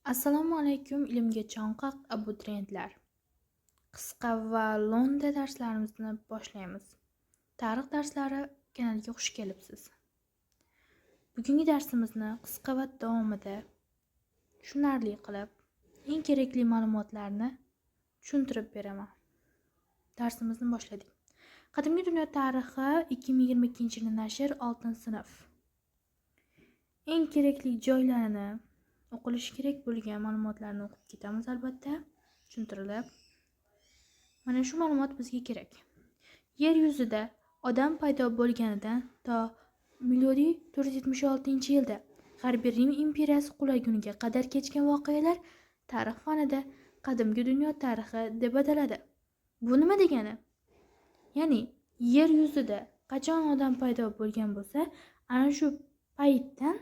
Assalomu alaykum ilmga chanqoq abituriyentlar. Qisqa va lo'nda darslarimizni boshlaymiz. Tarix darslari kanaliga xush kelibsiz. Bugungi darsimizni qisqa va davomida tushunarli qilib, eng kerakli ma'lumotlarni tushuntirib beraman. Darsimizni boshladik. Qadimgi dunyo tarixi 2022-yil nashr 6-sinf. Eng kerakli joylarini o'qilishi kerak bo'lgan ma'lumotlarni o'qib ketamiz albatta, tushuntirilib. Mana shu ma'lumot bizga kerak. Yer yuzida odam paydo bo'lganidan to milodiy 476-yilda G'arbiy Rim imperiyasi qulaguniga qadar kechgan voqealar tarix fanida qadimgi dunyo tarixi deb ataladi. Bu nima degani? Ya'ni yer yuzida qachon odam paydo bo'lgan bo'lsa, ana shu paytdan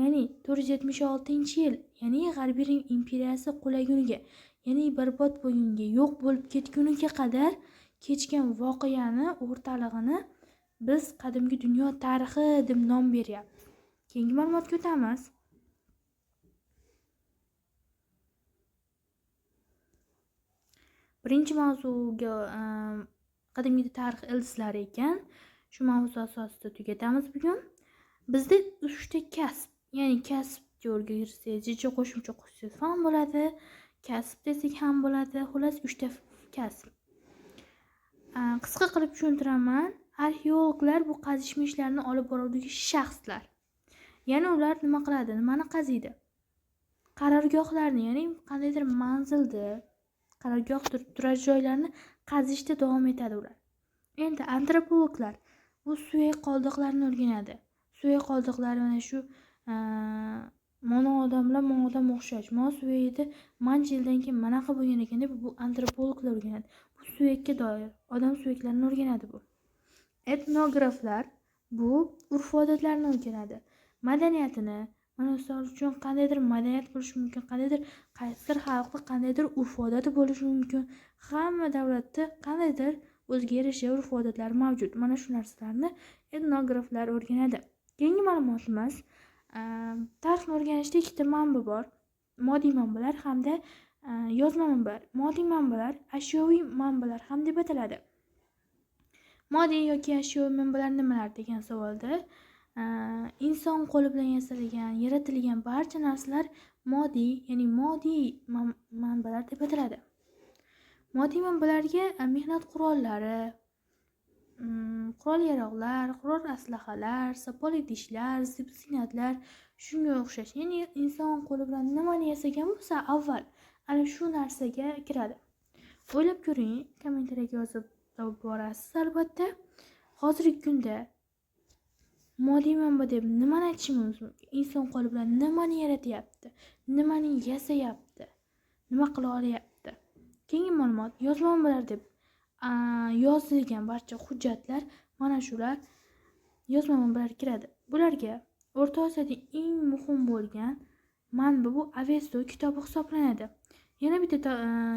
ya'ni 476-yil, ya'ni G'arbiy Rim imperiyasi qulaguniga, ya'ni barbod bo'lgunga, yo'q bo'lib ketguniga qadar kechgan voqeani o'rtalig'ini biz qadimgi dunyo tarixi deb nom beryapmiz. Keyingi ma'lumotga o'tamiz. Birinchi mavzuga qadimgi tarix ildizlari ekan. Shu mavzu asosida tugatamiz bugun. Bizda 3 ta kasb, ya'ni kasbga o'rgansangiz, jicha qo'shimcha qo'shsangiz ham bo'ladi, kasb desak ham bo'ladi. Xullas 3 ta kasb. Qisqa qilib tushuntiraman. Arxeologlar bu qazishma ishlarini olib boruvchi shaxslar. Ya'ni ular nima qiladi? Nimani qaziydi? Qarorgohlarni, ya'ni qandaydir manzilda, qarorgoh turar joylarni qazishda davom etadi ular. Endi antropologlar bu suyak qoldiqlarni o'rganadi. Suyak qoldiqlari mana shu mana odamlar mana odam o'xshash. Mana suyakda mancha yildan keyin manaqa bo'lgan ekan deb bu antropologlar o'rganadi. Bu suyakka doir odam suyaklarini o'rganadi bu. Etnograflar bu urf-odatlarni o'rganadi. Madaniyatini, mana misol uchun qandaydir madaniyat bo'lishi mumkin, qandaydir qaysidir xalqda qandaydir urf-odati bo'lishi mumkin. Hamma davlatda qandaydir o'ziga yarasha urf-odatlari mavjud. Mana shu narsalarni etnograflar o'rganadi. Keyingi ma'lumotimiz, tarixni o'rganishda ikkita manba bor. Moddiy manbalar hamda yozma manbalar. Moddiy manbalar ashyoviy manbalar ham deb ataladi. Moddiy yoki ashyoviy manbalar nimalar degan savolda inson qo'li bilan yasalgan, yaratilgan barcha narsalar moddiy, ya'ni moddiy manbalar deb ataladi. Moddiy manbalarga mehnat qurollari, qurol-yarog'lar, qurol aslahalar, sopol idishlar, zip-ziynatlar, shunga o'xshash. Ya'ni inson qo'li bilan nimani yasagan bo'lsa, avval ana shu narsaga kiradi. O'ylab ko'ring, kommentariyaga yozib borasiz albatta. Hozirgi kunda moddiy manba deb nimani aytishimiz mumkin? Inson qo'li bilan nimani yaratyapti? Nimani yasayapti? Nima qila olyapti? Keyingi ma'lumot yozma manbalar deb yozilgan barcha hujjatlar, mana shular yozma manbalar kiradi. Bularga O'rta Osiyoda eng muhim bo'lgan manba bu Avesto kitobi hisoblanadi. Yana bitta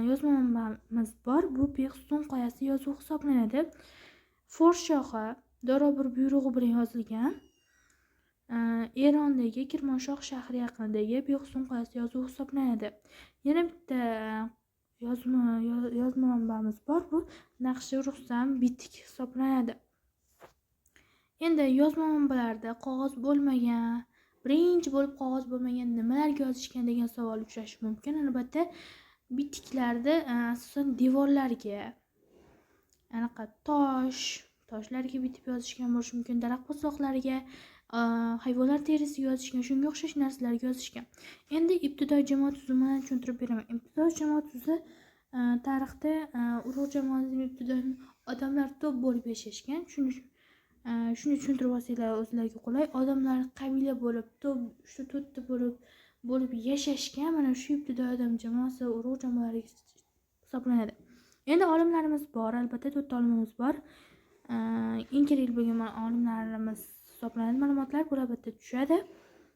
yozma manbamiz bor, bu Behistun qoyasi yozuvi hisoblanadi. Fors shohi Doro bir buyrug'i bilan yozilgan Erondagi Kirmanshoh shahri yaqinidagi Behistun qoyasi yozuvi hisoblanadi. Yana bitta yozma manbamiz bor, bu Naqshi Rustam bitik hisoblanadi. Endi yozma manbalarda qog'oz bo'lmagan, birinchi bo'lib qog'oz bo'lmagan nimalarga yozishgan degan savol uchrashi mumkin. Albatta, bitiklarda asosan devorlarga, anaqa toshlarga bitib yozishgan bo'lishi mumkin, daraxt po'stloqlariga, hayvonlar terisiga yozishgan, shunga o'xshash narsalarga yozishgan. Endi ibtidoiy jamoat tuzumini tushuntirib beraman. Ibtidoiy jamoat tuzi tarixda urug' jamoasining ibtidoiy odamlar to'p bo'lib yashashgan. Shuni tushuntirib olsanglar o'zlariga qulay. Odamlar qabila bo'lib, to'rtta bo'lib yashashgan. Mana shu ibtidoiy odam jamoasi urug' jamoalari hisoblanadi. Endi olimlarimiz bor, albatta 4 ta olimimiz bor. Eng kerakli bo'lgan olimlarimiz hisoblanadi. Ma'lumotlar bu albatta tushadi.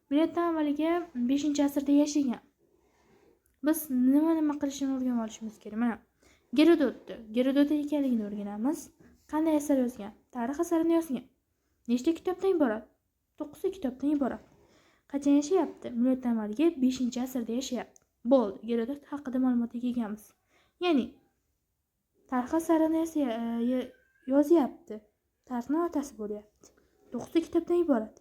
Miloddan avvaliga 5-asrda yashagan. Biz nima qilishini o'rganib olishimiz kerak. Mana Gerodot ekanligini o'rganamiz. Qanday asar yozgan? Tarix asarini yozgan. Nechta kitobdan iborat? 9 ta kitobdan iborat. Qachon yashayapti? Miloddan avvalgi 5-asrda yashayapti. Bo'ldi. Gerodot haqida ma'lumotga egamiz. Ya'ni tarix asarini yozyapti. Tarixning otasi bo'lyapti. 9 kitobdan iborat.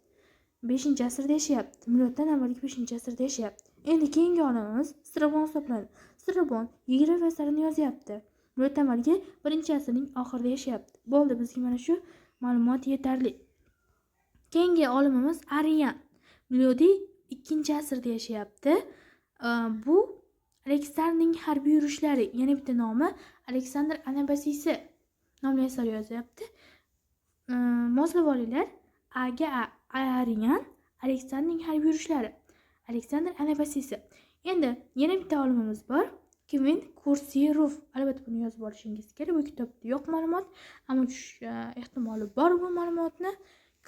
5-asrda yashayapti. Miloddan avvalgi 5-asrda yashayapti. Endi keyingi olimimiz Strabon hisoblanadi. Strabon geografik asarini yozyapti. Miloddan avvalgi 1-asrning oxirida yashayapti. Bo'ldi, bizga mana shu ma'lumot yetarli. Keyingi olimimiz Arian. Milodiy 2-asrda yashayapti. Bu Aleksandrning harbiy yurishlari, yana bitta nomi Aleksandr Anabasisi nomli asar yozyapti. Moslavib olinglar. Aga Arian, Aleksandrning harbiy yurishlari. Aleksandr Anabasisi. Endi yana bitta olimimiz bor. Kvint Kursirov. Albatta buni yozib olishingiz kerak. Bu kitobda yo'q ma'lumot, ammo ehtimoli bor bu ma'lumotni.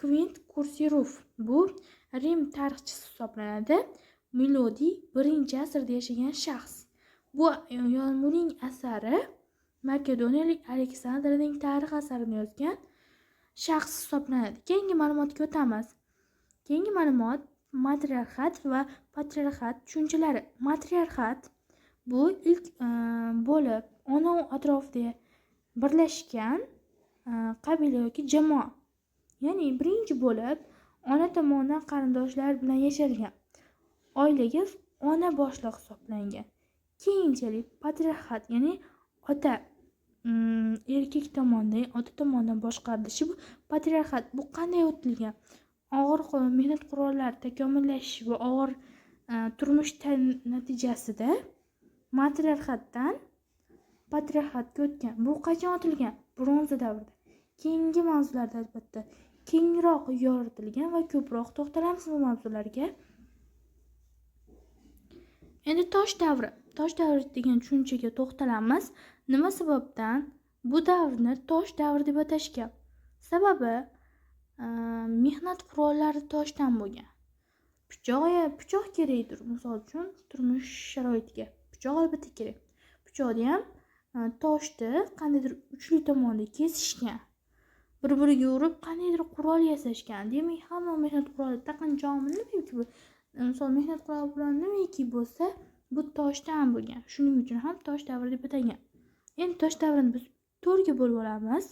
Kvint Kursirov bu Rim tarixchisi hisoblanadi. Milodiy 1-asrda yashagan shaxs. Bu yomg'irning asari Makedoniyalik Aleksandrning tarix asarini yozgan shaxs hisoblanadi. Keyingi ma'lumotga o'tamiz. Keyingi ma'lumot matriarxat va patriarxat tushunchalari. Matriarxat bu ilk bo'lib ona atrofida birlashgan qabila yoki jamoa. Ya'ni birinchi bo'lib ona tomonidan qarindoshlar bilan yashalgan oilaga ona boshliq hisoblangan. Keyinchalik patriarxat, ya'ni ota erkak tomonidan, ota tomonidan boshqarilishi bu patriarxat. Bu qanday o'tilgan? Og'ir mehnat qurollari takomillashishi va og'ir turmush natijasida matriarxatdan patriarxatga o'tgan. Bu qachon o'tilgan? Bronza davrida. Keyingi mavzularda albatta kengroq yoritilgan va ko'proq to'xtalamiz bu mavzularga. Endi tosh davri. Tosh davri degan tushunchaga to'xtalamiz. Nima sababdan bu davrni tosh davri deb atashgan? Sababi mehnat qurollari toshdan bo'lgan. Pichoq kerakdir, misol uchun turmush sharoitiga. Pichoq albatta kerak. Pichoqni ham toshni qandaydir uchli tomonda kesishgan. Bir-biriga urib qandaydir qurol yasashgan. Demak, hamma mehnat quroli taqinchoqmi nimaki bu? Misol mehnat quroli nimaki bo'lsa, bu toshdan bo'lgan. Shuning uchun ham tosh davri deb atalgan. Endi tosh davrini biz 4ga bo'lib olamiz.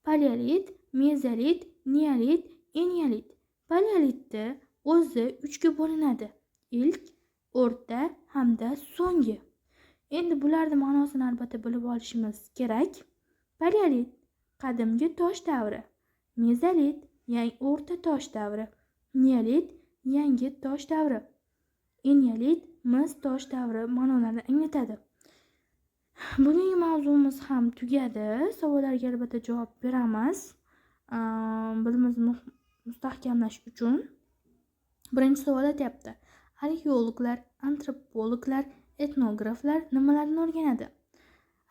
Paleolit, mezolit, neolit, eneolit. Paleolitni o'zi 3ga bo'linadi. Ilk, o'rta hamda so'nggi. Endi bularning ma'nosini albatta bilib olishimiz kerak. Paleolit qadimgi tosh davri. Mezolit yangi o'rta tosh davri. Neolit yangi tosh davri. Eneolit mis tosh davri ma'nolarini anglatadi. Bugungi mavzumiz ham tugadi. Savollarga albatta javob beramiz. Bilimizni mustahkamlash uchun. Birinchi savol aytyapti. Arxeologlar, antropologlar, etnograflar nimalarni o'rganadi?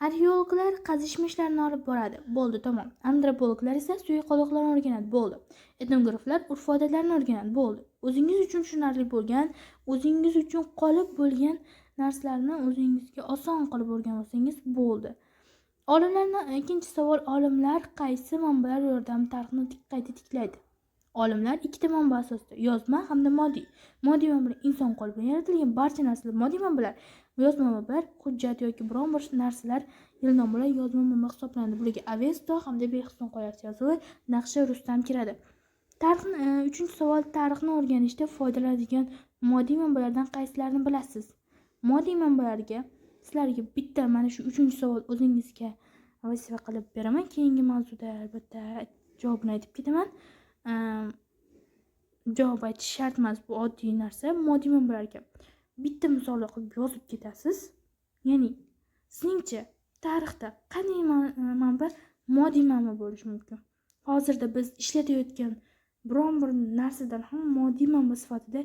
Arxeologlar qazishma ishlarini olib boradi. Bo'ldi, tamom. Antropologlar esa suyak-qoloqlarni o'rganadi. Bo'ldi. Etnograflar urf-odatlarni o'rganadi. Bo'ldi. O'zingiz uchun tushunarli bo'lgan, o'zingiz uchun qolib bo'lgan narsalarni o'zingizga oson qilib o'rganib olsangiz bo'ldi. Olimlarning ikkinchi savol, olimlar qaysi manbalar yordamida tarixni qayta tiklaydi? Olimlar ikkita manba asosida, yozma hamda moddiy. Moddiy manbalar inson qo'li bilan yaratilgan barcha narsalar moddiy manbalar. Yozma manbalar hujjat yoki biron bir narsalar, yilnomalar yozma manba hisoblanadi. Bularga Avesto hamda Behzod Qoyarchi yozuvi, Naqsha Rustam kiradi. Tarixni uchinchi savol, tarixni o'rganishda foydalanadigan moddiy manbalardan qaysilarini bilasiz? Moddiy manbalarga sizlarga bitta mana shu uchinchi savol o'zingizga vazifa qilib beraman. Keyingi mavzuda albatta javobini aytib ketaman. Javob aytish shart emas, bu oddiy narsa. Moddiy manbalarga bitta misol qilib yozib ketasiz. Ya'ni sizningcha tarixda qanday manba moddiy manba bo'lishi mumkin? Hozirda biz ishlatayotgan biron bir narsadan ham moddiy manba sifatida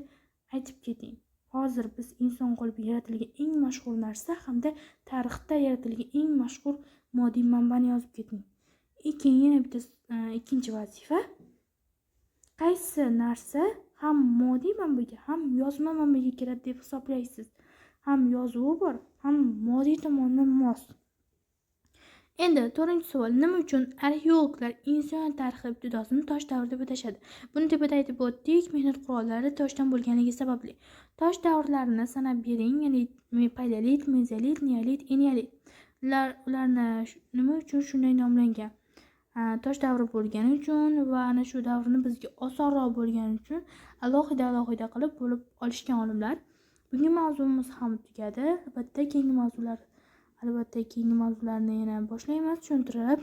aytib keting. Hozir biz inson qo'li bilan yaratilgan eng mashhur narsa hamda tarixda yaratilgan eng mashhur moddiy manbani yozib keting. Yana bitta ikkinchi vazifa. Qaysi narsa ham moddiy manbaga ham yozma manbaga kiradi deb hisoblaysiz? Ham yozuvi bor, ham moddiy tomonidan mos. Endi 4-savol. Nima uchun arxeologlar inson tarixi ibtidosini tosh davri deb atashadi? Buni tepada aytib o'tdik. Mehnat qurollari toshdan bo'lganligi sababli. Tosh davrlarini sanab bering. Ya'ni paleolit, mezolit, neolit, eneolit. Ularni nima uchun shunday nomlangan? Tosh davri bo'lgani uchun va ana shu davrni bizga osonroq bo'lgani uchun alohida qilib bo'lib olishgan olimlar. Bugungi mavzuimiz ham tugadi. Albatta keyingi mavzularni yana boshlaymiz tushuntirib.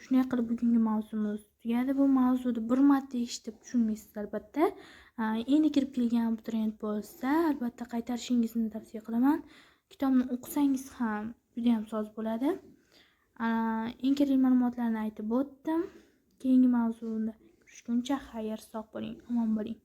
Shunday qilib bugungi mavzuimiz tugadi. Bu mavzuni bir marta eshitib tushunmaysiz albatta. Endi kirib kelgan abituriyent bo'lsa, albatta qaytarishingizni tavsiya qilaman. Kitobni o'qisangiz ham juda ham soz bo'ladi. Eng kerakli ma'lumotlarni aytib o'tdim. Keyingi mavzuni ko'rishguncha xayr, sog' bo'ling, omon bo'ling.